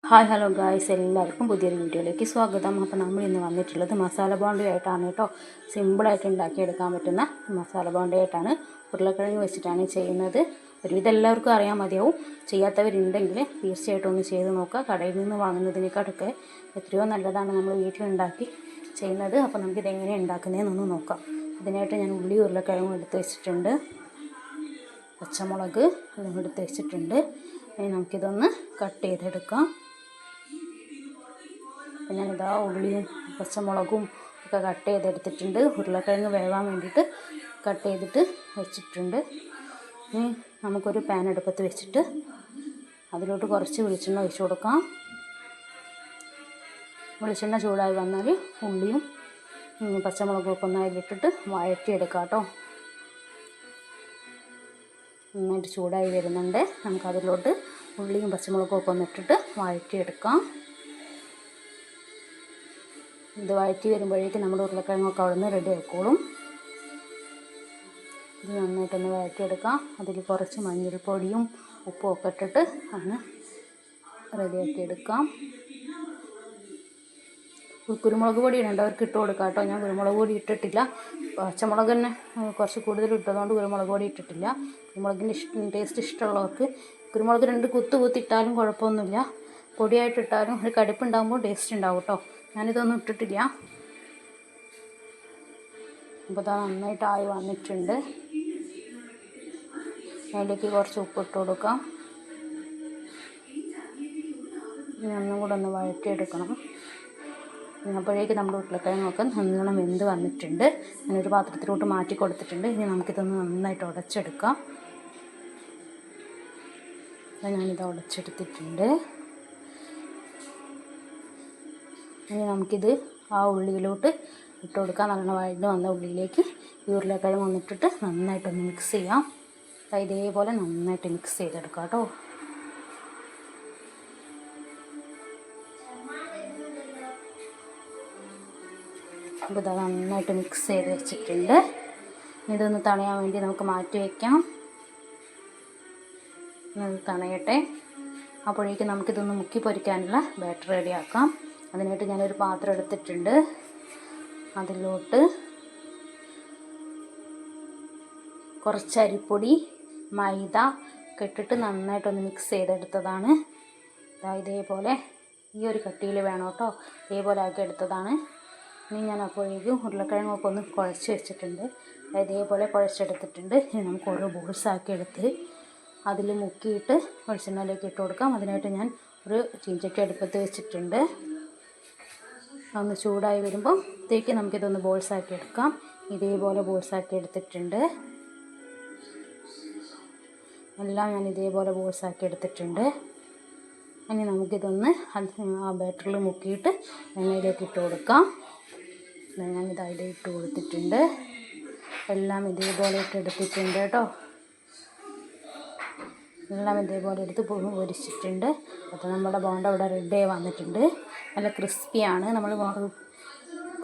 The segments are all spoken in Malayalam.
ഹായ് ഹലോ ഗായ്സ്, എല്ലാവർക്കും പുതിയൊരു വീഡിയോയിലേക്ക് സ്വാഗതം. അപ്പോൾ നമ്മൾ ഇന്ന് വന്നിട്ടുള്ളത് മസാല ബോണ്ടയായിട്ടാണ് കേട്ടോ. സിമ്പിളായിട്ട് ഉണ്ടാക്കിയെടുക്കാൻ പറ്റുന്ന മസാല ബോണ്ടയായിട്ടാണ്. ഉരുളക്കിഴങ്ങ് വെച്ചിട്ടാണ് ചെയ്യുന്നത്. ഒരുവിധം എല്ലാവർക്കും അറിയാൻ മതിയാവും. ചെയ്യാത്തവരുണ്ടെങ്കിൽ തീർച്ചയായിട്ടും ഒന്ന് ചെയ്ത് നോക്കുക. കടയിൽ നിന്ന് വാങ്ങുന്നതിനേക്കാളൊക്കെ എത്രയോ നല്ലതാണ് നമ്മൾ വീട്ടിലുണ്ടാക്കി ചെയ്യുന്നത്. അപ്പോൾ നമുക്കിത് എങ്ങനെയാണ് ഉണ്ടാക്കുന്നതെന്നൊന്ന് നോക്കാം. അതിനായിട്ട് ഞാൻ ഉള്ളി ഉരുളക്കിഴങ്ങും എടുത്ത് വെച്ചിട്ടുണ്ട്. പച്ചമുളക് എല്ലാം എടുത്ത് വെച്ചിട്ടുണ്ട്. ഇനി നമുക്കിതൊന്ന് കട്ട് ചെയ്തെടുക്കാം. അപ്പം ഞാനിതാ ഉള്ളിയും പച്ചമുളകും ഒക്കെ കട്ട് ചെയ്തെടുത്തിട്ടുണ്ട്. ഉരുളക്കിഴങ്ങ് വേവാൻ വേണ്ടിയിട്ട് കട്ട് ചെയ്തിട്ട് വെച്ചിട്ടുണ്ട്. ഇനി നമുക്കൊരു പാൻ അടുപ്പത്ത് വെച്ചിട്ട് അതിലോട്ട് കുറച്ച് വെളിച്ചെണ്ണ ഒഴിച്ച് കൊടുക്കാം. വെളിച്ചെണ്ണ ചൂടായി വന്നാൽ ഉള്ളിയും പച്ചമുളകും ഒക്കെ ഒന്ന് അതിലിട്ടിട്ട് വഴറ്റിയെടുക്കാം കേട്ടോ. നന്നായിട്ട് ചൂടായി വരുന്നുണ്ട്. നമുക്കതിലോട്ട് ഉള്ളിയും പച്ചമുളകും ഒക്കെ ഒന്ന് ഇട്ടിട്ട് വഴറ്റിയെടുക്കാം. ഇത് വഴറ്റി വരുമ്പോഴേക്കും നമ്മുടെ ഉരുളക്കിഴങ്ങൊക്കെ അവിടെ നിന്ന് റെഡി ആയിക്കോളും. ഇത് നന്നായിട്ടൊന്ന് വഴറ്റിയെടുക്കാം. അതിൽ കുറച്ച് മഞ്ഞൾപ്പൊടിയും ഉപ്പും ഒക്കെ ഇട്ടിട്ട് ആണ് റെഡിയാക്കിയെടുക്കാം. കുരുമുളക് പൊടി ഇടേണ്ടവർക്ക് ഇട്ട് കൊടുക്കാം കേട്ടോ. ഞാൻ കുരുമുളക് പൊടി ഇട്ടിട്ടില്ല. പച്ചമുളക് തന്നെ കുറച്ച് കൂടുതൽ ഇട്ടതുകൊണ്ട് കുരുമുളക് പൊടി ഇട്ടിട്ടില്ല. കുരുമുളകിൻ്റെ ടേസ്റ്റ് ഇഷ്ടമുള്ളവർക്ക് കുരുമുളക് 2 കുത്തിട്ടാലും കുഴപ്പമൊന്നുമില്ല. പൊടിയായിട്ടിട്ടാലും ഒരു കടുപ്പുണ്ടാകുമ്പോൾ ടേസ്റ്റ് ഉണ്ടാവും കേട്ടോ. ഞാനിതൊന്നും ഇട്ടിട്ടില്ല. അപ്പോൾ അത് നന്നായിട്ടായി വന്നിട്ടുണ്ട്. അതിലേക്ക് കുറച്ച് ഉപ്പിട്ട് കൊടുക്കാം. ഇനി ഒന്നും കൂടെ ഒന്ന് വഴറ്റിയെടുക്കണം. അപ്പോഴേക്ക് നമ്മുടെ ഉരുളക്കിഴങ്ങൊക്കെ നല്ലോണം വെന്ത് വന്നിട്ടുണ്ട്. ഞാനൊരു പാത്രത്തിലോട്ട് മാറ്റി കൊടുത്തിട്ടുണ്ട്. ഇനി നമുക്കിതൊന്ന് നന്നായിട്ട് ഉടച്ചെടുക്കാം. ഞാനിത് ഉടച്ചെടുത്തിട്ടുണ്ട്. ഇനി നമുക്കിത് ആ ഉള്ളിയിലോട്ട് ഇട്ട് കൊടുക്കാം. നല്ലോണം വഴഞ്ഞ് വന്ന ഉള്ളിയിലേക്ക് ഈ ഉരുളക്കിഴങ്ങ് ഒന്നിട്ടിട്ട് നന്നായിട്ടൊന്ന് മിക്സ് ചെയ്യാം. ഇതേപോലെ നന്നായിട്ട് മിക്സ് ചെയ്തെടുക്കാം കേട്ടോ. അപ്പോൾ ഇത് നന്നായിട്ട് മിക്സ് ചെയ്ത് വെച്ചിട്ടുണ്ട്. ഇതൊന്ന് തണയാൻ വേണ്ടി നമുക്ക് മാറ്റി വയ്ക്കാം. ഇത് തണയട്ടെ. അപ്പോഴേക്കും നമുക്കിതൊന്ന് മുക്കി പൊരിക്കാനുള്ള ബാറ്റർ റെഡിയാക്കാം. അതിനായിട്ട് ഞാനൊരു പാത്രം എടുത്തിട്ടുണ്ട്. അതിലോട്ട് കുറച്ച് അരിപ്പൊടി, മൈദ ഒക്കെ ഇട്ടിട്ട് നന്നായിട്ടൊന്ന് മിക്സ് ചെയ്തെടുത്തതാണ്. ഇതേപോലെ ഈ ഒരു കട്ടിയിൽ വേണം കേട്ടോ. ഇതേപോലെ ആക്കി എടുത്തതാണ്. ഇനി ഞാൻ അപ്പോഴേക്കും ഉരുളക്കിഴങ്ങൊക്കെ ഒന്ന് കുഴച്ച് വെച്ചിട്ടുണ്ട്. ഇതേപോലെ കുഴച്ചെടുത്തിട്ടുണ്ട്. ഇനി നമുക്ക് ഓരോ ബോൾസാക്കി എടുത്ത് അതിൽ മുക്കിയിട്ട് വെളിച്ചെണ്ണയിലേക്ക് ഇട്ട് കൊടുക്കാം. അതിനായിട്ട് ഞാൻ ഒരു ചീനച്ചട്ടി അടുപ്പത്ത് വെച്ചിട്ടുണ്ട്. ഒന്ന് ചൂടായി വരുമ്പോഴത്തേക്ക് നമുക്കിതൊന്ന് ബോൾസാക്കി എടുക്കാം. ഇതേപോലെ ബോൾസാക്കി എടുത്തിട്ടുണ്ട്. എല്ലാം ഞാൻ ഇതേപോലെ ബോൾസാക്കി എടുത്തിട്ടുണ്ട്. ഇനി നമുക്കിതൊന്ന് ആ ബാറ്ററിൽ മുക്കിയിട്ട് എണ്ണയിലേക്ക് ഇട്ട് കൊടുക്കാം. ഞാനിത് അതിൽ ഇട്ട് കൊടുത്തിട്ടുണ്ട്. എല്ലാം ഇതേപോലെ ഇട്ടെടുത്തിട്ടുണ്ട് കേട്ടോ. എല്ലാം ഇതേപോലെ എടുത്ത് പൊരിച്ചിട്ടുണ്ട്. അപ്പോൾ നമ്മുടെ ബോണ്ട ഇവിടെ റെഡിയായി വന്നിട്ടുണ്ട്. നല്ല ക്രിസ്പിയാണ്. നമ്മൾ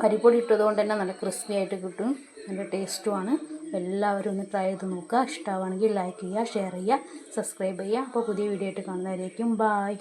അരിപ്പൊടി ഇട്ടതുകൊണ്ട് തന്നെ നല്ല ക്രിസ്പി ആയിട്ട് കിട്ടും. നല്ല ടേസ്റ്റുമാണ്. എല്ലാവരും ഒന്ന് ട്രൈ ചെയ്ത് നോക്കുക. ഇഷ്ടമാണെങ്കിൽ ലൈക്ക് ചെയ്യുക, ഷെയർ ചെയ്യുക, സബ്സ്ക്രൈബ് ചെയ്യുക. അപ്പോൾ പുതിയ വീഡിയോ ആയിട്ട് കാണുന്നവരേക്കും ബായ്.